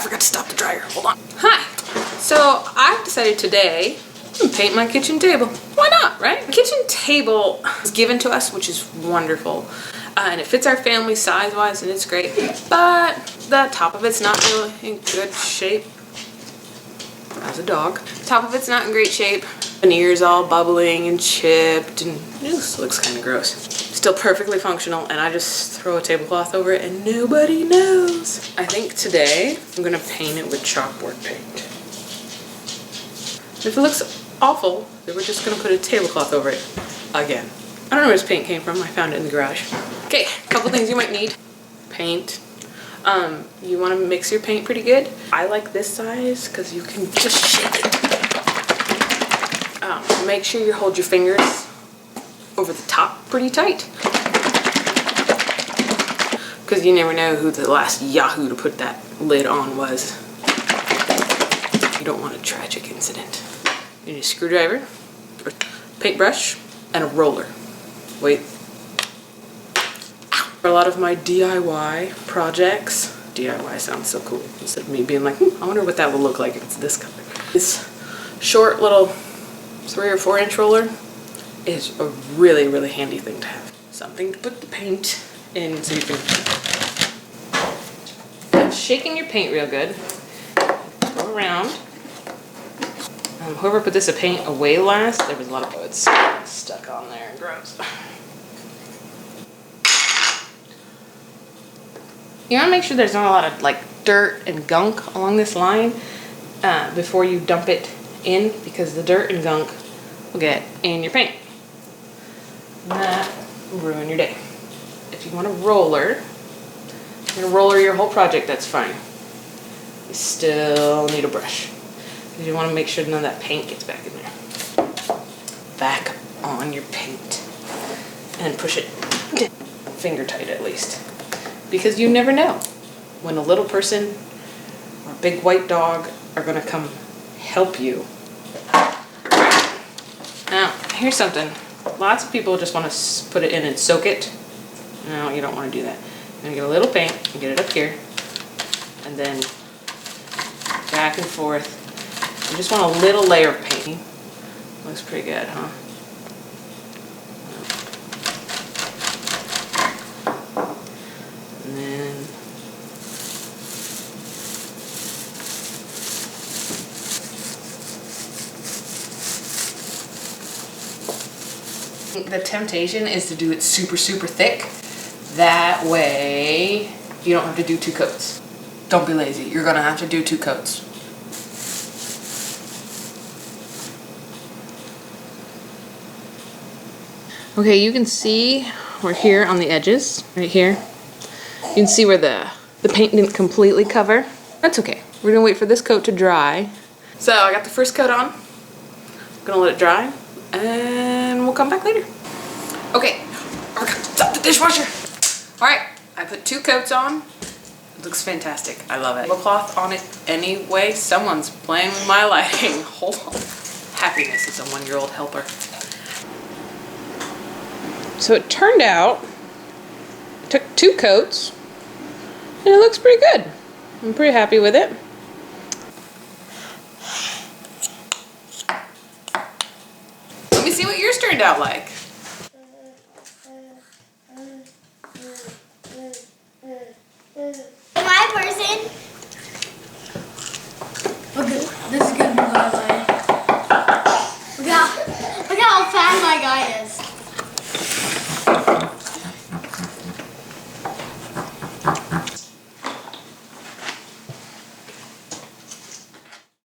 forgot to stop the dryer. Hold on. Hi. So I've decided today to paint my kitchen table. Why not, right? The kitchen table was given to us, which is wonderful. And it fits our family size-wise, and it's great. But the top of it's not really in good shape. As a dog. The top of it's not in great shape. Veneer's all bubbling and chipped, and it just looks kind of gross. Still perfectly functional, and I just throw a tablecloth over it and nobody knows. I think today I'm gonna paint it with chalkboard paint. If it looks awful, then we're just gonna put a tablecloth over it again. I don't know where this paint came from. I found it in the garage. Okay, a couple things you might need. Paint. You want to mix your paint pretty good. I like this size because you can just shake it. Make sure you hold your fingers over the top pretty tight, because you never know who the last Yahoo to put that lid on was. You don't want a tragic incident. You need a screwdriver, a paintbrush, and a roller. Wait. Ow. For a lot of my DIY projects, DIY sounds so cool, instead of me being like, I wonder what that will look like if it's this color. This short little 3 or 4 inch roller is a really, really handy thing to have. Something to put the paint in so you can shaking your paint real good. Go around. Whoever put this paint away last, there was a lot of buds stuck on there. Gross. You want to make sure there's not a lot of like dirt and gunk along this line before you dump it in, because the dirt and gunk will get in your paint. And that will ruin your day. If you want a roller, you're going to roller your whole project, that's fine. You still need a brush, because you want to make sure none of that paint gets back in there. Back on your paint. And push it finger tight at least. Because you never know when a little person or a big white dog are going to come help you. Now, here's something. Lots of people just want to put it in and soak it. No, you don't want to do that. You're going to get a little paint and get it up here. And then back and forth. You just want a little layer of paint. Looks pretty good, huh? And then the temptation is to do it super, super thick. That way you don't have to do 2 coats. Don't be lazy. You're gonna have to do 2 coats. Okay, you can see we're here on the edges, right here. You can see where the paint didn't completely cover. That's okay. We're gonna wait for this coat to dry. So I got the first coat on. I'm gonna let it dry, and we'll come back later. Okay, we're gonna stop the dishwasher. All right, I put 2 coats on. It looks fantastic. I love it. Tablecloth on it anyway. Someone's playing with my lighting. Hold on. Happiness is a 1-year-old helper. So it turned out, I took 2 coats, and it looks pretty good. I'm pretty happy with it. Let me see what yours turned out like. My person